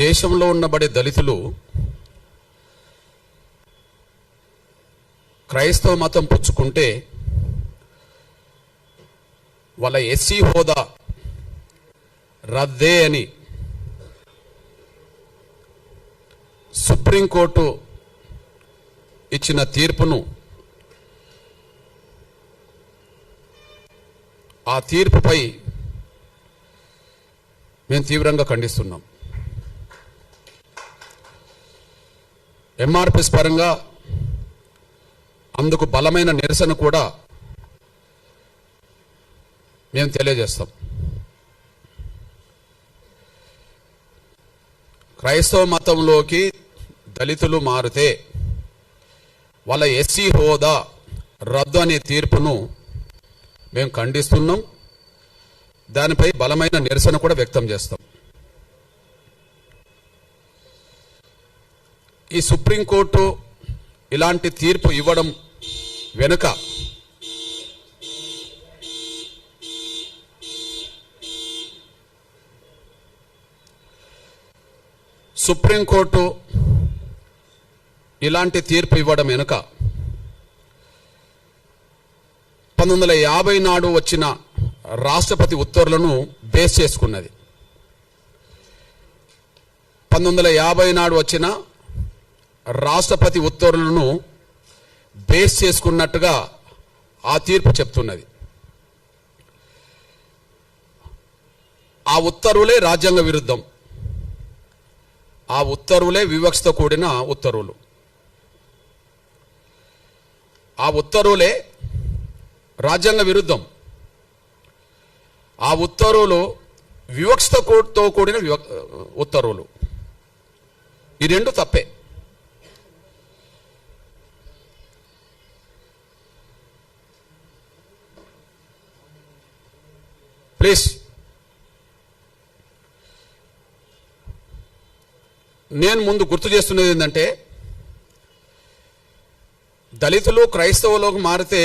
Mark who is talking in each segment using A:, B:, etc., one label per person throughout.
A: దేశంలో ఉన్నబడే దళితులు క్రైస్తవ మతం పుచ్చుకుంటే వాళ్ళ ఎస్సీ హోదా రద్దే అని సుప్రీంకోర్టు ఇచ్చిన తీర్పును, ఆ తీర్పుపై మేము తీవ్రంగా ఖండిస్తున్నాం. ఎంఆర్పిఎస్ పరంగా అందుకు బలమైన నిరసన కూడా మేము తెలియజేస్తాం. క్రైస్తవ మతంలోకి దళితులు మారితే వాళ్ళ ఎస్సీ హోదా రద్దు అనే తీర్పును మేము ఖండిస్తున్నాం. దానిపై బలమైన నిరసన కూడా వ్యక్తం చేస్తాం. ఈ సుప్రీంకోర్టు ఇలాంటి తీర్పు ఇవ్వడం వెనుక సుప్రీంకోర్టు ఇలాంటి తీర్పు ఇవ్వడం వెనుక 1950 నాడు వచ్చిన రాష్ట్రపతి ఉత్తర్వులను బేస్ చేసుకున్నది. 1950 నాడు వచ్చిన రాష్ట్రపతి ఉత్తర్వులను బేస్ చేసుకున్నట్టుగా ఆ తీర్పు చెప్తున్నది. ఆ ఉత్తర్వులే రాజ్యాంగ విరుద్ధం. ఆ ఉత్తర్వులే వివక్షతో కూడిన ఉత్తర్వులు. ఆ ఉత్తర్వులే రాజ్యాంగ విరుద్ధం. ఆ ఉత్తర్వులు వివక్షతో కూడిన ఉత్తర్వులు. ఈ రెండు తప్పే. ప్లీజ్, నేను ముందు గుర్తు చేస్తున్నది ఏంటంటే, దళితులు క్రైస్తవులోకి మారితే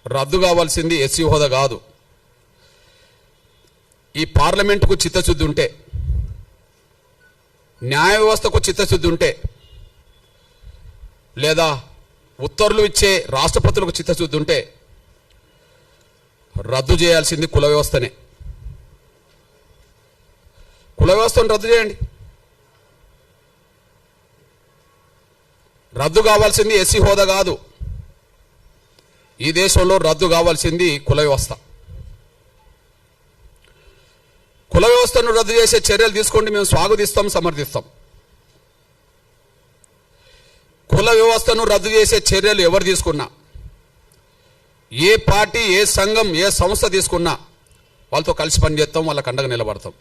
A: రద్దు కావాల్సింది ఎస్సీ హోదా కాదు. ఈ పార్లమెంటుకు చిత్తశుద్ధి ఉంటే, న్యాయ వ్యవస్థకు చిత్తశుద్ధి ఉంటే, లేదా ఉత్తర్వులు ఇచ్చే రాష్ట్రపతులకు చిత్తశుద్ధి ఉంటే రద్దు చేయాల్సింది కుల వ్యవస్థనే. కుల వ్యవస్థను రద్దు చేయండి. రద్దు కావాల్సింది ఎస్సీ హోదా కాదు. ఈ దేశంలో రద్దు కావాల్సింది కుల వ్యవస్థ. కుల వ్యవస్థను రద్దు చేసే చర్యలు తీసుకోండి, మేము స్వాగతిస్తాం, సమర్థిస్తాం. కుల వ్యవస్థను రద్దు చేసే చర్యలు ఎవరు తీసుకున్నా, ఏ పార్టీ, ఏ సంఘం, ఏ సంస్థ తీసుకున్నా వాళ్ళతో కలిసి పనిచేస్తాం, వాళ్ళకి అండగా నిలబడతాం.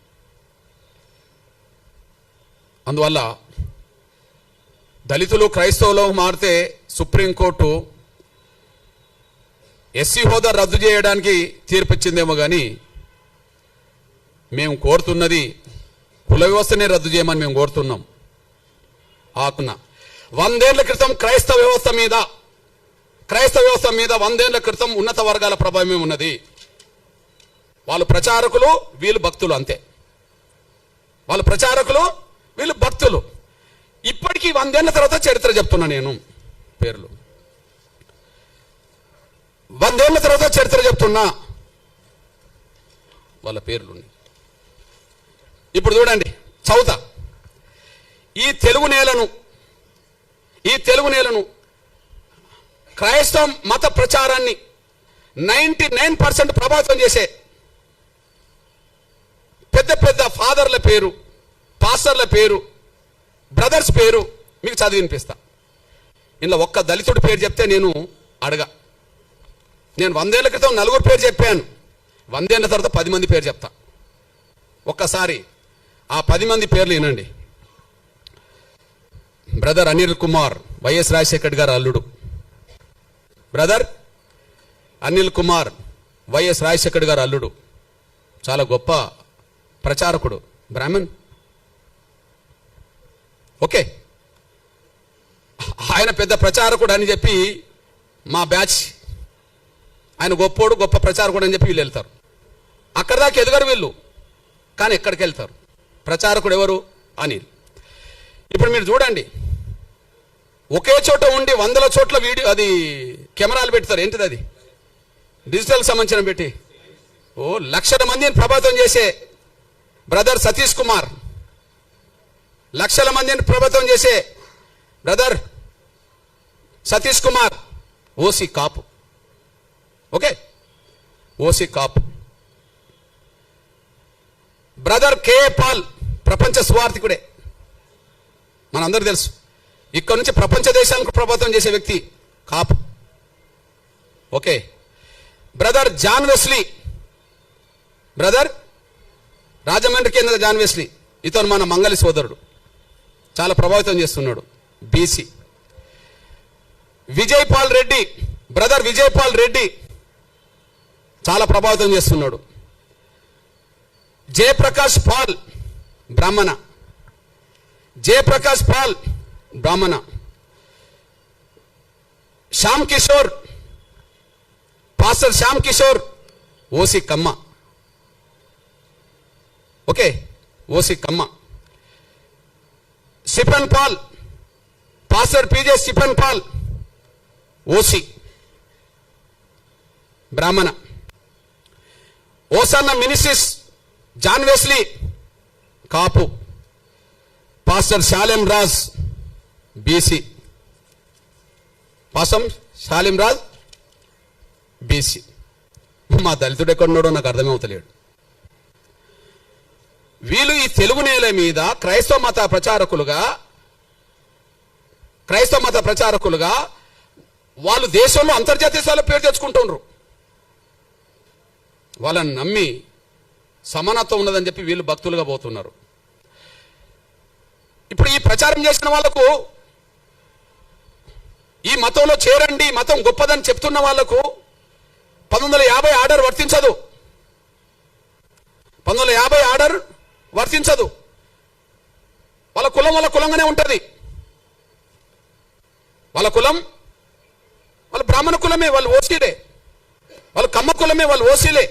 A: అందువల్ల దళితులు క్రైస్తవులో మారితే సుప్రీంకోర్టు ఎస్సీ హోదా రద్దు చేయడానికి తీర్పిచ్చిందేమో కానీ మేము కోరుతున్నది కుల వ్యవస్థనే రద్దు చేయమని మేము కోరుతున్నాం. ఆకున్న 100 ఏళ్ల క్రితం క్రైస్తవ వ్యవస్థ మీద 100 ఏళ్ల క్రితం ఉన్నత వర్గాల ప్రభావమే ఉన్నది. వాళ్ళు ప్రచారకులు, వీళ్ళు భక్తులు, అంతే. వాళ్ళు ప్రచారకులు, వీళ్ళు భక్తులు. ఇప్పటికీ 100 ఏళ్ల తర్వాత చరిత్ర చెప్తున్నా నేను. పేర్లు 100 ఏళ్ల తర్వాత చరిత్ర చెప్తున్నా, వాళ్ళ పేర్లు. ఇప్పుడు చూడండి, చౌత ఈ తెలుగు నేలను క్రైస్తవ మత ప్రచారాన్ని 99% ప్రభావితం చేసే పెద్ద పెద్ద ఫాదర్ల పేరు, పాస్టర్ల పేరు, బ్రదర్స్ పేరు మీకు చదివి వినిపిస్తా. ఇందులో ఒక్క దళితుడి పేరు చెప్తే నేను 100 ఏళ్ల క్రితం 4 పేరు చెప్పాను. 100 ఏళ్ల తర్వాత 10 మంది పేరు చెప్తా. ఒక్కసారి ఆ 10 మంది పేర్లు వినండి. బ్రదర్ అనిల్ కుమార్, వైఎస్ రాజశేఖర్ గారు అల్లుడు. బ్రదర్ అనిల్ కుమార్, వైఎస్ రాజశేఖర్ గారు అల్లుడు. చాలా గొప్ప ప్రచారకుడు, బ్రాహ్మణ్. ఓకే, ఆయన పెద్ద ప్రచారకుడు అని చెప్పి మా బ్యాచ్, ఆయన గొప్పోడు, గొప్ప ప్రచారకుడు అని చెప్పి వీళ్ళు వెళ్తారు. అక్కడ దాకా ఎదగరు వీళ్ళు, కానీ ఎక్కడికి వెళ్తారు? ప్రచారకుడు ఎవరు? అనిల్. ఇప్పుడు మీరు చూడండి, ఒకే చోట ఉండి 100 చోట్ల వీడియో అది కెమెరాలు పెడతారు. ఏంటిది అది? డిజిటల్ సంబంధించిన పెట్టి లక్షల మందిని ప్రభావితం చేసే బ్రదర్ సతీష్ కుమార్, లక్షల మందిని ప్రభావితం చేసే బ్రదర్ సతీష్ కుమార్ ఓసీ కాపు. ఓకే, ఓసీ కాపు. బ్రదర్ కేఏ పాల్ ప్రపంచ సువార్థికుడే, మనందరూ తెలుసు. ఇక్కడ నుంచి ప్రపంచ దేశాలకు ప్రభావితం చేసే వ్యక్తి Kapu. Okay, brother John Wesley, brother రాజమండ్రికి చెందిన జాన్ వెస్లీ, ఇతను మన మంగళి సోదరుడు, చాలా ప్రభావితం చేస్తున్నాడు, BC. Vijay Paul Reddy, brother Vijay Paul Reddy చాలా ప్రభావితం చేస్తున్నాడు. Jayaprakash Paul Brahmana, Jayaprakash Paul Brahmana. Shyam Kishore, pastor Shyam Kishore OC Kamma. Okay, OC Kamma. Stephen Paul, pastor PJ Stephen Paul OC Brahmana. Hosanna ministries John Wesley Kapu. Pastor Salem Raj BC, pastor Salem Raj BC. మా దళితుడు ఎక్కడున్నాడో నాకు అర్థమే అవుతలేడు. వీళ్ళు ఈ తెలుగు నేల మీద క్రైస్తవ మత ప్రచారకులుగా వాళ్ళు దేశంలో అంతర్జాతీయ స్థాయిలో పేరు తెచ్చుకుంటున్నారు. వాళ్ళని నమ్మి సమానత్వం ఉన్నదని చెప్పి వీళ్ళు భక్తులుగా పోతున్నారు. ఇప్పుడు ఈ ప్రచారం చేసిన వాళ్లకు, ఈ మతంలో చేరండి, మతం గొప్పదని చెప్తున్న వాళ్లకు 1950 ఆర్డర్ వర్తించదు. 1950 ఆర్డర్ వర్తించదు. వాళ్ళ కులం వాళ్ళ కులంగానే ఉంటుంది. వాళ్ళ కులం వాళ్ళ బ్రాహ్మణ కులమే, వాళ్ళు ఓసీలే. వాళ్ళ కమ్మ కులమే, వాళ్ళు ఓసీలే.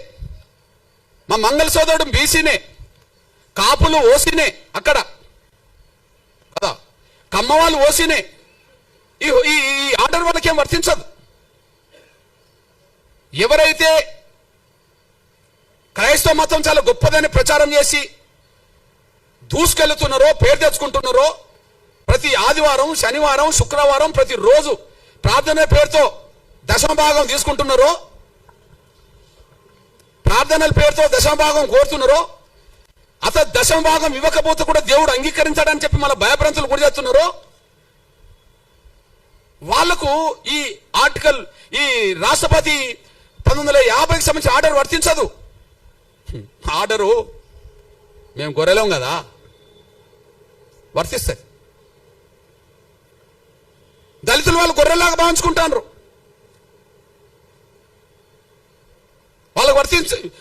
A: మా మంగళ సోదరుడు బీసీనే, కాపులు ఓసీనే అక్కడ కదా, కమ్మ వాళ్ళు ఓసీనే. ఈ ఆర్డర్ వాళ్ళకేం వర్తించదు. ఎవరైతే క్రైస్తవ మతం చాలా గొప్పదని ప్రచారం చేసి దూసుకెళ్తున్నారో, పేరు తెచ్చుకుంటున్నారో, ప్రతి ఆదివారం, శనివారం, శుక్రవారం ప్రతిరోజు ప్రార్థన పేరుతో దశమ భాగం తీసుకుంటున్నారో, ప్రార్థనల పేరుతో దశమ భాగం కోరుతున్నారో, అసలు దశమ భాగం ఇవ్వకపోతే కూడా దేవుడు అంగీకరించాడని చెప్పి మన భయభ్రాంతులు గురి చేస్తున్నారో, వాళ్లకు ఈ ఆర్టికల్, ఈ రాష్ట్రపతి 1950కి సంబంధించిన ఆర్డర్ వర్తించదు. ఆర్డరు మేము గొర్రెలం కదా, వర్తిస్తుంది. దళితులు వాళ్ళు గొర్రెలాగా భావించుకుంటారు.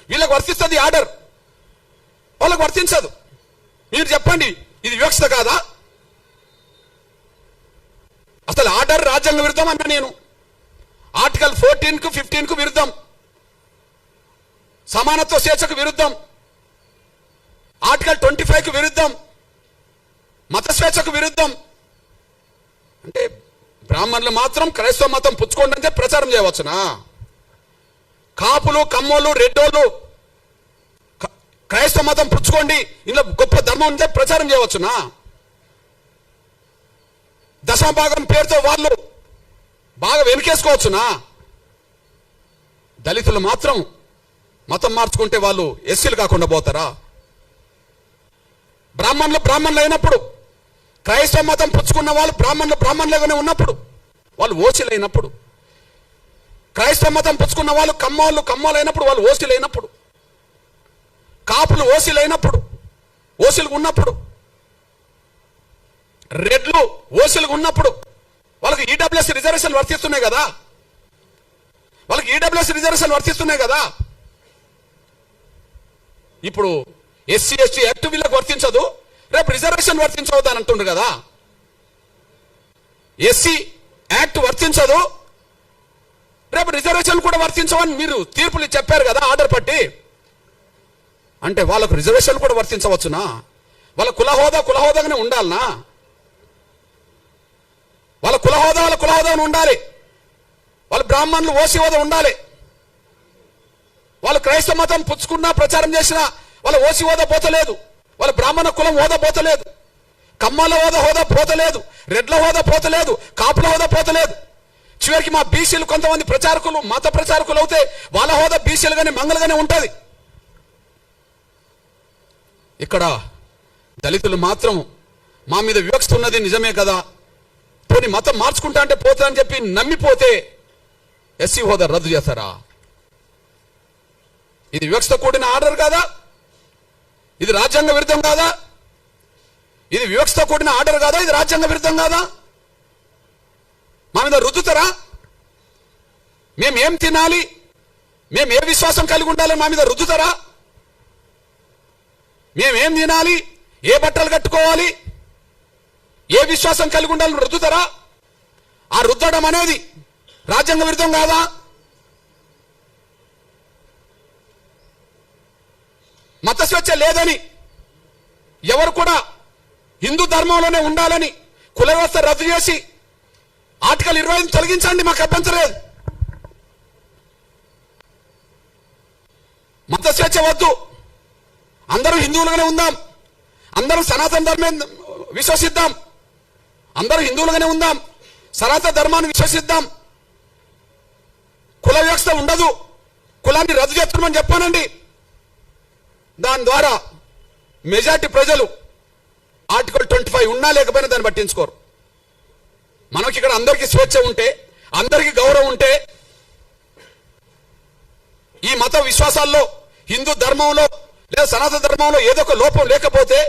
A: వీళ్ళకి వర్తిస్తుంది ఆర్డర్, వాళ్ళకి వర్తించదు. మీరు చెప్పండి, ఇది వివక్షత కాదా? అసలు ఆర్డర్ రాజ్యాంగ విరుద్ధం అన్నా నేను. ఆర్టికల్ 14కు 15కు విరుద్ధం, సమానత్వ స్వేచ్ఛకు విరుద్ధం, ఆర్టికల్ 25కు విరుద్ధం, మత స్వేచ్ఛకు విరుద్ధం. అంటే బ్రాహ్మణులు మాత్రం క్రైస్తవ మతం పుచ్చుకోండి అంటే ప్రచారం చేయవచ్చునా? కాపులు, కమ్మోళ్ళు, రెడ్డోళ్ళు క్రైస్తవ మతం పుచ్చుకోండి, ఇందులో గొప్ప ధర్మం ఉంటే ప్రచారం చేయవచ్చునా? దశమ భాగం పేరుతో వాళ్ళు బాగా వెనుకేసుకోవచ్చునా? దళితులు మాత్రం మతం మార్చుకుంటే వాళ్ళు ఎస్సీలు కాకుండా పోతారా? బ్రాహ్మణులు అయినప్పుడు, క్రైస్తవ మతం పుచ్చుకున్న వాళ్ళు బ్రాహ్మణులుగానే ఉన్నప్పుడు, వాళ్ళు ఓసీలు అయినప్పుడు, క్రైస్తవ మతం పుచ్చుకున్న వాళ్ళు కమ్మోళ్ళు అయినప్పుడు, వాళ్ళు ఓసీలు అయినప్పుడు, కాపులు ఓసీలు అయినప్పుడు, ఓసీలుగా ఉన్నప్పుడు, రెడ్లు ఓసీలుగా ఉన్నప్పుడు వాళ్ళకి ఈడబ్ల్యూఎస్ రిజర్వేషన్ వర్తిస్తున్నాయి కదా, ఇప్పుడు ఎస్సీ ఎస్టీ యాక్ట్ వీళ్ళకి వర్తించదు, రేపు రిజర్వేషన్ వర్తించవద్దు అని అంటుండ్రు కదా. ఎస్సీ యాక్ట్ వర్తించదు, రేపు రిజర్వేషన్ కూడా వర్తించవని మీరు తీర్పులు చెప్పారు కదా ఆర్డర్ పట్టి. అంటే వాళ్ళకు రిజర్వేషన్ కూడా వర్తించవచ్చునా? వాళ్ళ కులహోదాగానే ఉండాలనా? వాళ్ళ కులహోదాగానే ఉండాలి. వాళ్ళ బ్రాహ్మణులు ఓసీ హోదా ఉండాలి. వాళ్ళు క్రైస్తవ మతం పుచ్చుకున్నా ప్రచారం చేసినా వాళ్ళ ఓసీ హోదా పోతలేదు, వాళ్ళ బ్రాహ్మణ కులం హోదా పోతలేదు, కమ్మల హోదా పోతలేదు, రెడ్ల హోదా పోతలేదు, కాపుల హోదా పోతలేదు. చివరికి మా బీసీలు కొంతమంది ప్రచారకులు మత ప్రచారకులు అవుతే వాళ్ళ హోదా బీసీలుగానే మంగళగానే ఉంటుంది. ఇక్కడ దళితులు మాత్రం మా మీద వివక్ష ఉన్నది నిజమే కదా, పోనీ మతం మార్చుకుంటా అంటే పోతా అని చెప్పి నమ్మిపోతే ఎస్సీ హోదా రద్దు చేస్తారా? ఇది వివక్షతో కూడిన ఆర్డర్ కాదా? ఇది రాజ్యాంగ విరుద్ధం కాదా? ఇది వివక్షతో కూడిన ఆర్డర్ కాదా? ఇది రాజ్యాంగ విరుద్ధం కాదా? మా మీద రుద్దుతారా? మేమేం తినాలి, మేము ఏ విశ్వాసం కలిగి ఉండాలని మా మీద రుద్దుతారా? మేమేం తినాలి, ఏ బట్టలు కట్టుకోవాలి, ఏ విశ్వాసం కలిగి ఉండాలని రుద్దుతారా? ఆ రుద్దడం అనేది రాజ్యాంగ విరుద్ధం కాదా? మత స్వేచ్ఛ లేదని, ఎవరు కూడా హిందూ ధర్మంలోనే ఉండాలని కుల వ్యవస్థ రద్దు చేసి ఆర్టికల్ 25 తొలగించండి, మాకు అభ్యంతరం లేదు. మత స్వేచ్ఛ వద్దు, అందరూ హిందువులుగానే ఉందాం, అందరూ సనాతన ధర్మం విశ్వసిద్దాం, అందరూ హిందువులుగానే ఉందాం, సనాతన ధర్మాన్ని విశ్వసిద్దాం. కుల వ్యవస్థ ఉండదు, కులాన్ని రద్దు చేస్తున్నామని చెప్పానండి. దాని ద్వారా మెజార్టీ ప్రజలు ఆర్టికల్ 25 ఉన్నా లేకపోయినా దాన్ని పట్టించుకోరు. మనకి ఇక్కడ అందరికీ స్వేచ్ఛ ఉంటే, అందరికీ గౌరవం ఉంటే, ఈ మత విశ్వాసాల్లో హిందూ ధర్మంలో లేదా సనాతన ధర్మంలో ఏదో ఒక లోపం లేకపోతే,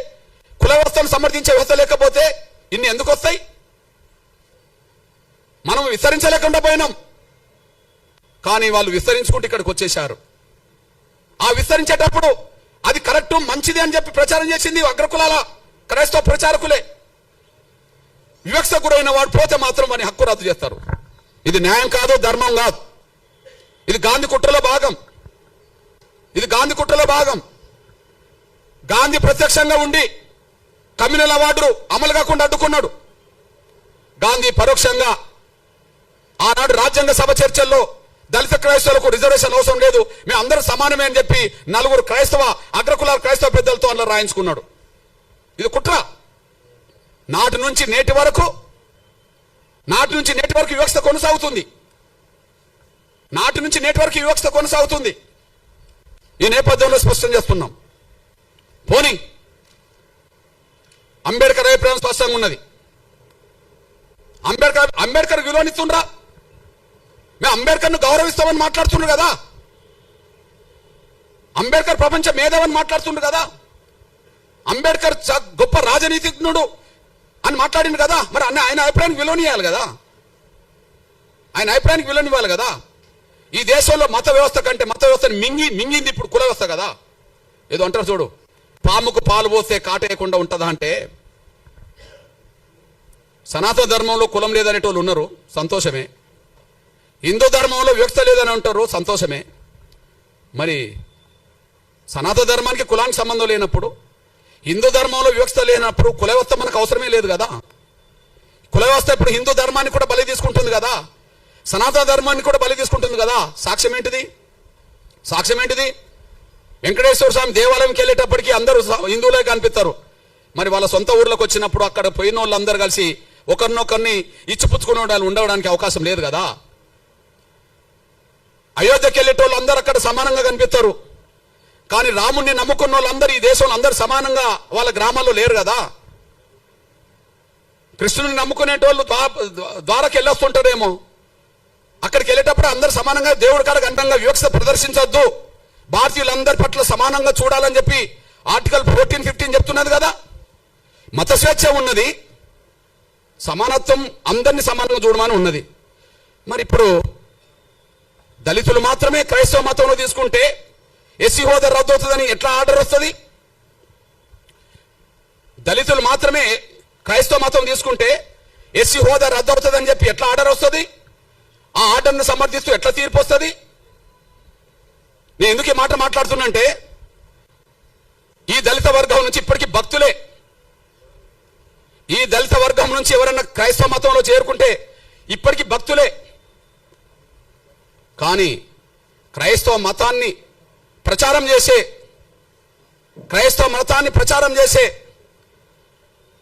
A: కుల వ్యవస్థను సమర్థించే వ్యవస్థ లేకపోతే ఇన్ని ఎందుకు వస్తాయి? మనం విస్తరించలేకుండా పోయినాం, కానీ వాళ్ళు విస్తరించుకుంటూ ఇక్కడికి వచ్చేశారు. ఆ విస్తరించేటప్పుడు అది కరెక్ట్ మంచిది అని చెప్పి ప్రచారం చేసింది అగ్రకులాల క్రైస్తవ ప్రచారకులే. వివక్ష గురైన వాడు పోతే మాత్రం వాని హక్కు రద్దు చేస్తారు. ఇది న్యాయం కాదు, ధర్మం కాదు. ఇది గాంధీ కుట్రలో భాగం. ఇది గాంధీ కుట్రలో భాగం. గాంధీ ప్రత్యక్షంగా ఉండి కమ్యూనల్ అవార్డు అమలు కాకుండా అడ్డుకున్నాడు. గాంధీ పరోక్షంగా ఆనాడు రాజ్యాంగ సభ చర్చల్లో దళిత క్రైస్తవులకు రిజర్వేషన్ అవసరం లేదు, మేము అందరూ సమానమే అని చెప్పి 4 క్రైస్తవ అగ్రకులాల క్రైస్తవ పెద్దలతో అందులో రాయించుకున్నాడు. ఇది కుట్ర. నాటి నుంచి నేటి వరకు వివక్ష కొనసాగుతుంది. నాటి నుంచి నేటి వరకు వివక్ష కొనసాగుతుంది. ఈ నేపథ్యంలో స్పష్టం చేస్తున్నాం. పోనీ అంబేద్కర్ అభిప్రాయం స్పష్టంగా ఉన్నది. అంబేద్కర్ విలువనిస్తుండ్రా? మేము అంబేద్కర్ను గౌరవిస్తామని మాట్లాడుతుండ్రు కదా, అంబేద్కర్ ప్రపంచ మేధావని మాట్లాడుతుండ్రు కదా, అంబేద్కర్ గొప్ప రాజనీతిజ్ఞుడు అని మాట్లాడింది కదా. మరి ఆయన అభిప్రాయానికి విలువనియాలి కదా, ఆయన అభిప్రాయానికి విలువనివ్వాలి కదా. ఈ దేశంలో మత వ్యవస్థ కంటే మత వ్యవస్థను మింగింది ఇప్పుడు కుల వ్యవస్థ కదా. ఏదో అంటారు చూడు, పాముకు పాలు పోస్తే కాటేయకుండా ఉంటుందా అంటే, సనాతన ధర్మంలో కులం లేదనేటోళ్ళు ఉన్నారు, సంతోషమే. హిందూ ధర్మంలో వివక్ష లేదని అంటారు, సంతోషమే. మరి సనాతన ధర్మానికి కులానికి సంబంధం లేనప్పుడు, హిందూ ధర్మంలో వివక్ష లేనప్పుడు కుల వ్యవస్థ మనకు అవసరమే లేదు కదా. కుల వ్యవస్థ ఇప్పుడు హిందూ ధర్మాన్ని కూడా బలి తీసుకుంటుంది కదా, సనాతన ధర్మాన్ని కూడా బలి తీసుకుంటుంది కదా. సాక్ష్యం ఏంటిది? వెంకటేశ్వర స్వామి దేవాలయంకి వెళ్ళేటప్పటికీ అందరూ హిందువులే కనిపిస్తారు. మరి వాళ్ళ సొంత ఊర్లోకి వచ్చినప్పుడు అక్కడ పోయిన వాళ్ళందరూ కలిసి ఒకరినొకరిని ఇచ్చిపుచ్చుకుని ఉండడానికి అవకాశం లేదు కదా. అయోధ్యకి వెళ్ళేటోళ్ళు అందరూ అక్కడ సమానంగా కనిపిస్తారు, కానీ రాముణ్ణి నమ్ముకున్న వాళ్ళందరూ ఈ దేశంలో అందరూ సమానంగా వాళ్ళ గ్రామాల్లో లేరు కదా. కృష్ణుని నమ్ముకునేటోళ్ళు ద్వారాకి వెళ్ళొస్తుంటారేమో, అక్కడికి వెళ్ళేటప్పుడు అందరూ సమానంగా దేవుడి కాడ గంటంగా వివక్ష ప్రదర్శించొద్దు, భారతీయులందరి పట్ల సమానంగా చూడాలని చెప్పి ఆర్టికల్ 14-15 చెప్తున్నది కదా. మత స్వేచ్ఛ ఉన్నది, సమానత్వం అందరినీ సమానంగా చూడమని ఉన్నది. మరి ఇప్పుడు దళితులు మాత్రమే క్రైస్తవ మతంలో తీసుకుంటే ఎస్సీ హోదా రద్దు అవుతుందని ఎట్లా ఆర్డర్ వస్తుంది? దళితులు మాత్రమే క్రైస్తవ మతం తీసుకుంటే ఎస్సీ హోదా రద్దు అవుతుందని చెప్పి ఎట్లా ఆర్డర్ వస్తుంది? ఆ ఆర్డర్ను సమర్థిస్తూ ఎట్లా తీర్పు వస్తుంది? నేను ఎందుకు ఈ మాట మాట్లాడుతున్నంటే, ఈ దళిత వర్గం నుంచి ఇప్పటికీ భక్తులే ఈ దళిత వర్గం నుంచి ఎవరన్నా క్రైస్తవ మతంలో చేరుకుంటే ఇప్పటికీ భక్తులే. కానీ క్రైస్తవ మతాన్ని ప్రచారం చేసే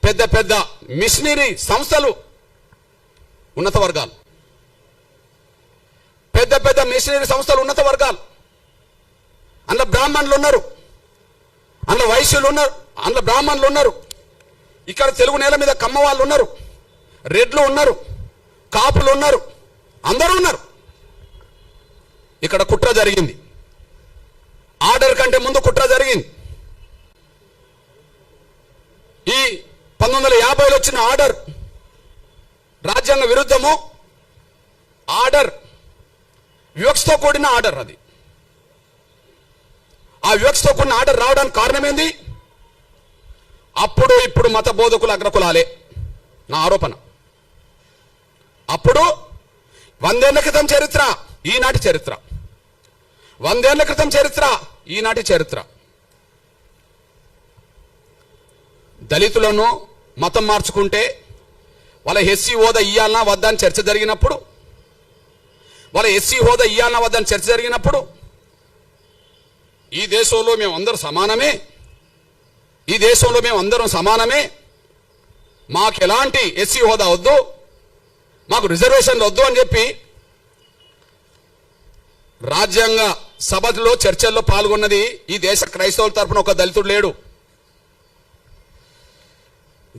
A: పెద్ద పెద్ద మిషనరీ సంస్థలు ఉన్నత వర్గాలు, ఉన్నత వర్గాలు. అందులో బ్రాహ్మణులు ఉన్నారు, అందులో వైశ్యులు ఉన్నారు, అందులో బ్రాహ్మణులు ఉన్నారు. ఇక్కడ తెలుగు నేల మీద కమ్మ వాళ్ళు ఉన్నారు, రెడ్లు ఉన్నారు, కాపులు ఉన్నారు, అందరూ ఉన్నారు. ఇక్కడ కుట్ర జరిగింది. ఆర్డర్ కంటే ముందు కుట్ర జరిగింది. ఈ 1950లో వచ్చిన ఆర్డర్ రాజ్యాంగ విరుద్ధము. ఆర్డర్ వివక్షతో కూడిన ఆర్డర్. అది ఆ వివక్షతో కూడిన ఆర్డర్ రావడానికి కారణం ఏంది? అప్పుడు ఇప్పుడు మత బోధకులు అగ్రకులాలే నా ఆరోపణ. అప్పుడు 100 ఏళ్ల క్రితం చరిత్ర, ఈనాటి చరిత్ర. 100 ఏళ్ల క్రితం చరిత్ర, ఈనాటి చరిత్ర. దళితులను మతం మార్చుకుంటే వాళ్ళ ఎస్సీ హోదా ఇయ్యాలనా వద్దా అని చర్చ జరిగినప్పుడు, ఈ దేశంలో మేము అందరం సమానమే, మాకు ఎలాంటి ఎస్సీ హోదా వద్దు, మాకు రిజర్వేషన్లు వద్దు అని చెప్పి రాజ్యాంగ సభలో చర్చల్లో పాల్గొన్నది ఈ దేశ క్రైస్తవుల తరపున ఒక దళితుడు లేడు.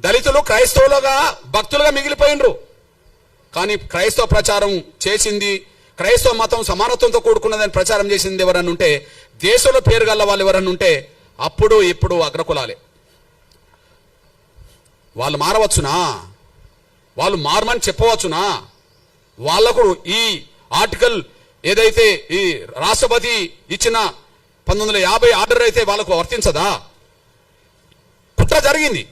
A: దళితులు క్రైస్తవులుగా భక్తులుగా మిగిలిపోయినరు. కానీ క్రైస్తవ ప్రచారం చేసింది, క్రైస్తవ మతం సమానత్వంతో కూడుకున్నదని ప్రచారం చేసింది ఎవరన్నా ఉంటే, దేశంలో పేరు గల్ల వాళ్ళు ఎవరన్నా ఉంటే అప్పుడు ఇప్పుడు అగ్రకులాలే. వాళ్ళు మారవచ్చునా? వాళ్ళు మారమని చెప్పవచ్చునా? వాళ్లకు ఈ ఆర్టికల్ ఏదైతే ఈ రాష్ట్రపతి ఇచ్చిన 1950 ఆర్డర్ అయితే వాళ్ళకు వర్తించదా? కుట్ర జరిగింది.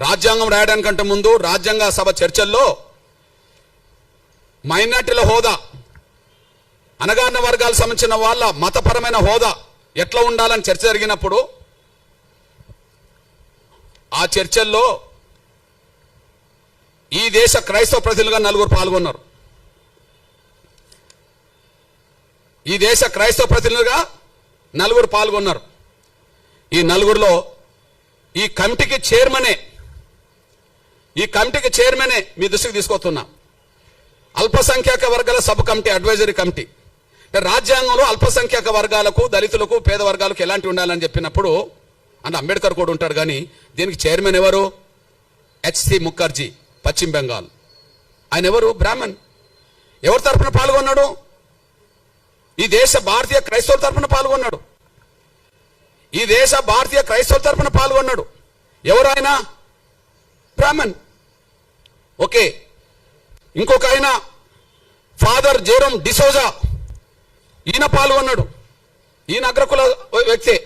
A: రాజ్యాంగం రాయడానికంటే ముందు రాజ్యాంగ సభ చర్చల్లో మైనార్టీల హోదా, అణగారిన వర్గాలకు సంబంధించిన వాళ్ళ మతపరమైన హోదా ఎట్లా ఉండాలని చర్చ జరిగినప్పుడు ఆ చర్చల్లో ఈ దేశ క్రైస్తవ ప్రతినిధులుగా 4 పాల్గొన్నారు. ఈ దేశ క్రైస్తవ ప్రతినిధులుగా 4 పాల్గొన్నారు. ఈ 4లో ఈ కమిటీకి చైర్మనే మీ దృష్టికి తీసుకొస్తున్నా. అల్పసంఖ్యాక వర్గాల సబ్ కమిటీ, అడ్వైజరీ కమిటీ. రాజ్యాంగంలో అల్పసంఖ్యాక వర్గాలకు, దళితులకు, పేద వర్గాలకు ఎలాంటి ఉండాలని చెప్పినప్పుడు అంటే అంబేద్కర్ కూడా ఉంటాడు. కానీ దీనికి చైర్మన్ ఎవరు? హెచ్సి ముఖర్జీ, పశ్చిమ బెంగాల్. ఆయన ఎవరు? బ్రాహ్మణ్. ఎవరి తరఫున పాల్గొన్నాడు? ఈ దేశ భారతీయ క్రైస్తవుల తరఫున పాల్గొన్నాడు. ఎవరు ఆయన? బ్రాహ్మణ్. ఓకే. ఇంకొక ఆయన ఫాదర్ జెరోమ్ డిసోజా, ఈయన పాల్గొన్నాడు. ఈయన అగ్రకుల వ్యక్తే.